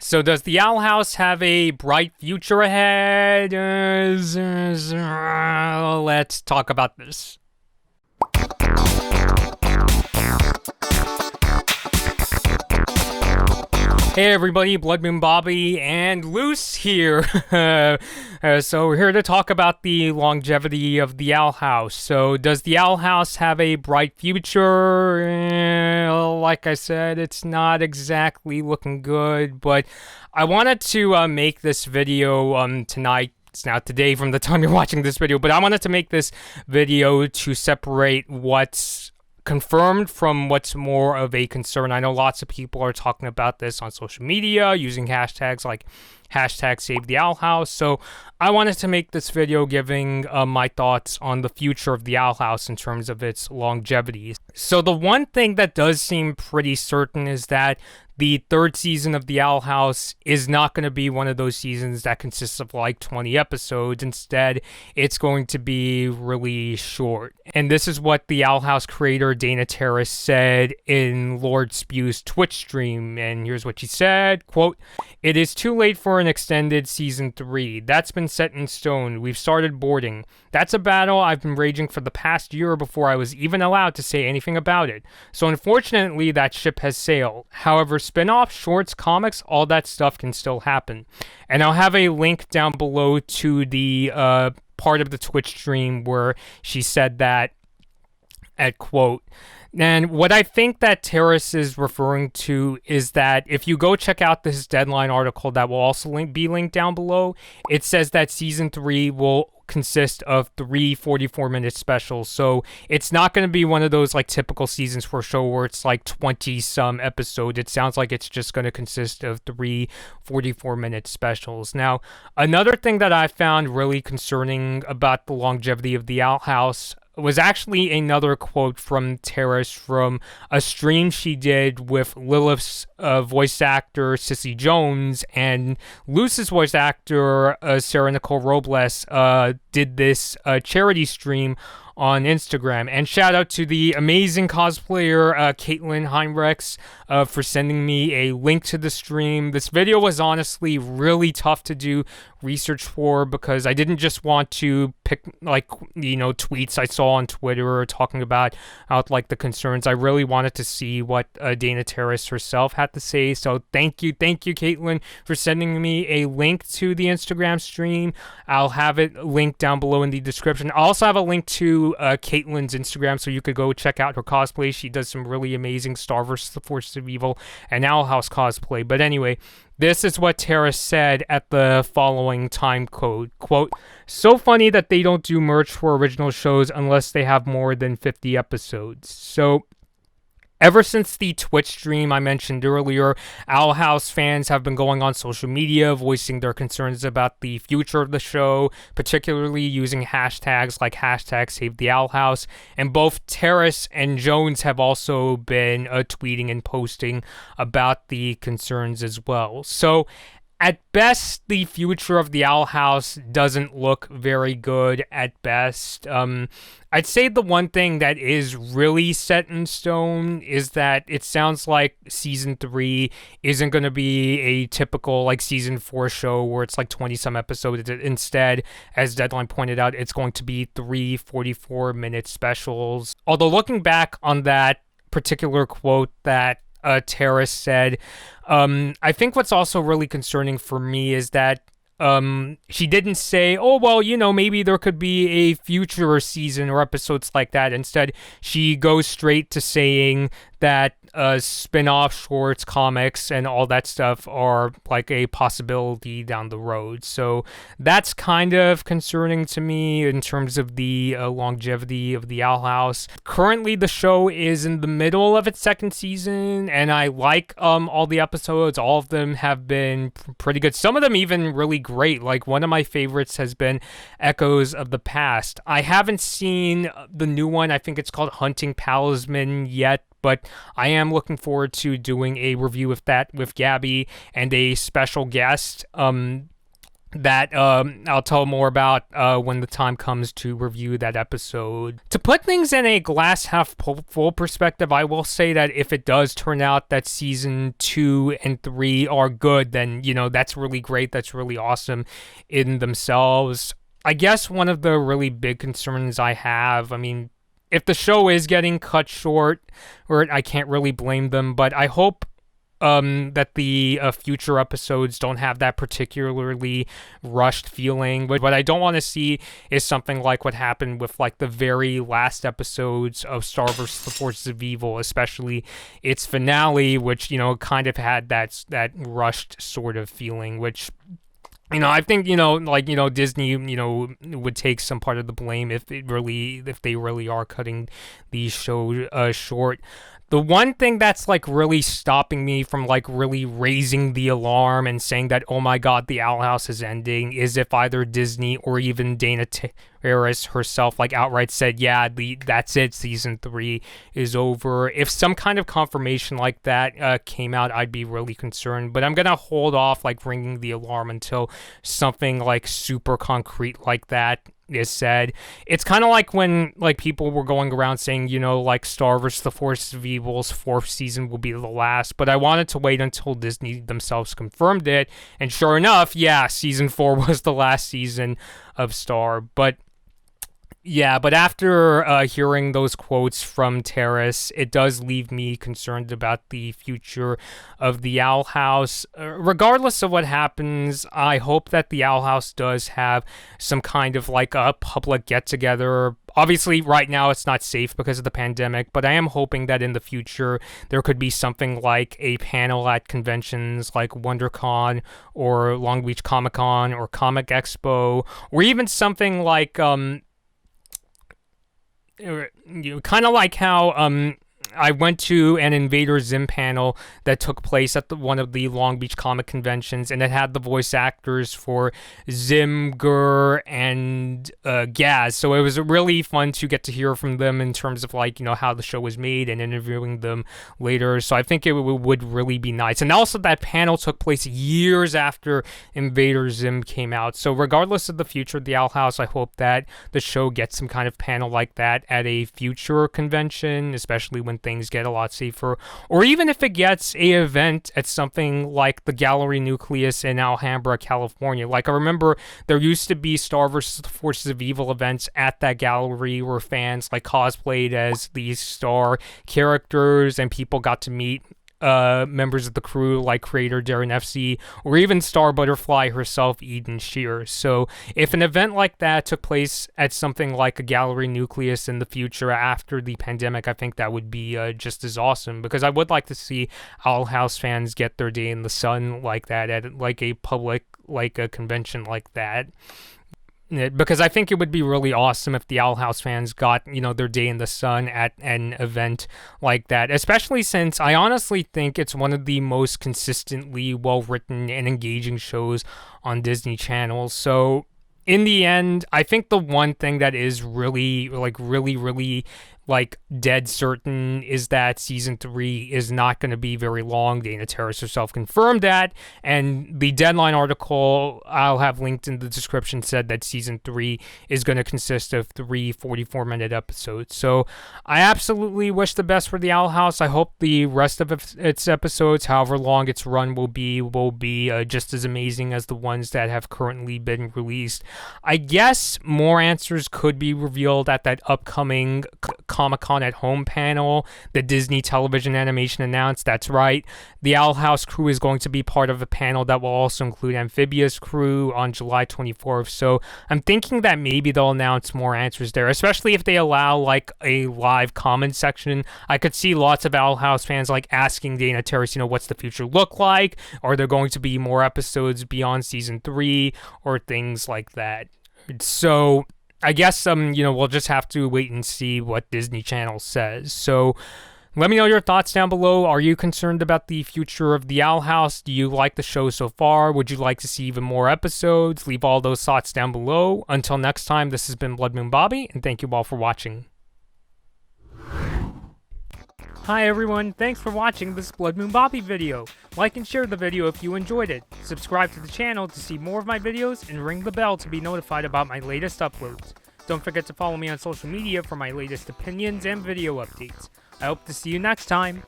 So does the Owl House have a bright future ahead? Let's talk about this. Hey everybody, Blood Moon Bobby and Luce here. So we're here to talk about the longevity of the Owl House. So does the Owl House have a bright future? Like I said, it's not exactly looking good, but I wanted to make this video tonight. It's now today from the time you're watching this video, but I wanted to make this video to separate what's confirmed from what's more of a concern. I know lots of people are talking about this on social media using hashtags like hashtag save the Owl House. So I wanted to make this video giving my thoughts on the future of the Owl House in terms of its longevity. So the one thing that does seem pretty certain is that the third season of The Owl House is not going to be one of those seasons that consists of like 20 episodes. Instead, it's going to be really short. And this is what the Owl House creator Dana Terrace said in Lord Spew's Twitch stream. And here's what she said, quote, "It is too late for an extended season 3. That's been set in stone. We've started boarding. That's a battle I've been raging for the past year before I was even allowed to say anything about it. So unfortunately, that ship has sailed. However, spin-offs, shorts, comics, all that stuff can still happen." And I'll have a link down below to the part of the Twitch stream where she said that, at quote. And what I think that Terrace is referring to is that if you go check out this Deadline article that will also be linked down below, it says that season 3 will consist of 3 44-minute specials. So it's not going to be one of those like typical seasons for a show where it's like 20 some episodes. It sounds like it's just going to consist of 3 44-minute specials. Now, another thing that I found really concerning about the longevity of the Owl House was actually another quote from Terrace from a stream she did with Lilith's voice actor Cissy Jones, and Luce's voice actor Sarah Nicole Robles did this charity stream on Instagram. And shout out to the amazing cosplayer Katlyn Heinrichs for sending me a link to the stream. This video was honestly really tough to do research for because I didn't just want to pick tweets I saw on Twitter talking about like the concerns. I really wanted to see what Dana Terrace herself had to say. So thank you Caitlin, for sending me a link to the Instagram stream. I'll have it linked down below in the description. I also have a link to Caitlin's Instagram, so you could go check out her cosplay. She does some really amazing Star vs. the Forces of Evil and Owl House cosplay. But anyway, this is what Terrace said at the following time code. Quote, "So funny that they don't do merch for original shows unless they have more than 50 episodes." So ever since the Twitch stream I mentioned earlier, Owl House fans have been going on social media voicing their concerns about the future of the show, particularly using hashtags like hashtag Save the Owl House. And both Terrace and Jones have also been tweeting and posting about the concerns as well. So at best, the future of the Owl House doesn't look very good at best. I'd say the one thing that is really set in stone is that it sounds like season 3 isn't going to be a typical like season 4 show where it's like 20 some episodes. Instead, as Deadline pointed out, it's going to be 3 44-minute specials. Although looking back on that particular quote that Terrace said, I think what's also really concerning for me is that she didn't say, oh, well, maybe there could be a future season or episodes like that. Instead, she goes straight to saying that spin-off shorts, comics, and all that stuff are like a possibility down the road. So that's kind of concerning to me in terms of the longevity of the Owl House. Currently, the show is in the middle of its second season, and I like all the episodes. All of them have been pretty good. Some of them even really great. Like one of my favorites has been Echoes of the Past. I haven't seen the new one. I think it's called Hunting Palisman yet, but I am looking forward to doing a review of that with Gabby and a special guest. that I'll tell more about when the time comes to review that episode. To put things in a glass half full perspective, I will say that if it does turn out that season 2 and 3 are good, then, that's really great. That's really awesome in themselves. I guess one of the really big concerns I have, if the show is getting cut short, or I can't really blame them, but I hope that the future episodes don't have that particularly rushed feeling. What I don't want to see is something like what happened with like the very last episodes of Star vs. the Forces of Evil, especially its finale, which kind of had that rushed sort of feeling, which I think Disney would take some part of the blame if they really are cutting these shows short. The one thing that's like really stopping me from like really raising the alarm and saying that, oh my god, the Owl House is ending, is if either Disney or even Dana Terrace herself like outright said, yeah, that's it, season 3 is over. If some kind of confirmation like that came out, I'd be really concerned. But I'm gonna hold off like ringing the alarm until something like super concrete like that is said. It's kind of like when like people were going around saying, like Star vs. the Forces of Evil's 4th season will be the last, but I wanted to wait until Disney themselves confirmed it, and sure enough, yeah, season 4 was the last season of Star. But after hearing those quotes from Terrace, it does leave me concerned about the future of the Owl House. Regardless of what happens, I hope that the Owl House does have some kind of like a public get-together. Obviously, right now it's not safe because of the pandemic, but I am hoping that in the future there could be something like a panel at conventions like WonderCon or Long Beach Comic Con or Comic Expo, or even something like kind of like how I went to an Invader Zim panel that took place at one of the Long Beach comic conventions, and it had the voice actors for Zim, Gur, and Gaz. So it was really fun to get to hear from them in terms of like, how the show was made and interviewing them later. So I think it would really be nice. And also that panel took place years after Invader Zim came out. So regardless of the future of the Owl House, I hope that the show gets some kind of panel like that at a future convention, especially when things get a lot safer, or even if it gets a event at something like the Gallery Nucleus in Alhambra, California. Like I remember there used to be Star vs. the Forces of Evil events at that gallery where fans like cosplayed as these Star characters and people got to meet members of the crew like creator Darren FC, or even Star Butterfly herself, Eden Shear. So if an event like that took place at something like a Gallery Nucleus in the future after the pandemic, I think that would be just as awesome, because I would like to see Owl House fans get their day in the sun like that at like a public, like a convention like that. Because I think it would be really awesome if the Owl House fans got, their day in the sun at an event like that, especially since I honestly think it's one of the most consistently well-written and engaging shows on Disney Channel. So in the end, I think the one thing that is really dead certain is that season 3 is not going to be very long. Dana Terrace herself confirmed that, and the Deadline article I'll have linked in the description said that season 3 is going to consist of 3 44-minute episodes. So I absolutely wish the best for the Owl House. I hope the rest of its episodes, however long its run will be just as amazing as the ones that have currently been released. I guess more answers could be revealed at that upcoming Comic-Con at Home panel the Disney Television Animation announced. That's right, the Owl House crew is going to be part of a panel that will also include Amphibious crew on July 24th. So I'm thinking that maybe they'll announce more answers there, especially if they allow like a live comment section. I could see lots of Owl House fans like asking Dana Terrace, what's the future look like? Are there going to be more episodes beyond season 3 or things like that? So I guess we'll just have to wait and see what Disney Channel says. So let me know your thoughts down below. Are you concerned about the future of the Owl House? Do you like the show so far? Would you like to see even more episodes? Leave all those thoughts down below. Until next time, this has been Blood Moon Bobby, and thank you all for watching. Hi everyone, thanks for watching this Blood Moon Bobby video. Like and share the video if you enjoyed it. Subscribe to the channel to see more of my videos and ring the bell to be notified about my latest uploads. Don't forget to follow me on social media for my latest opinions and video updates. I hope to see you next time.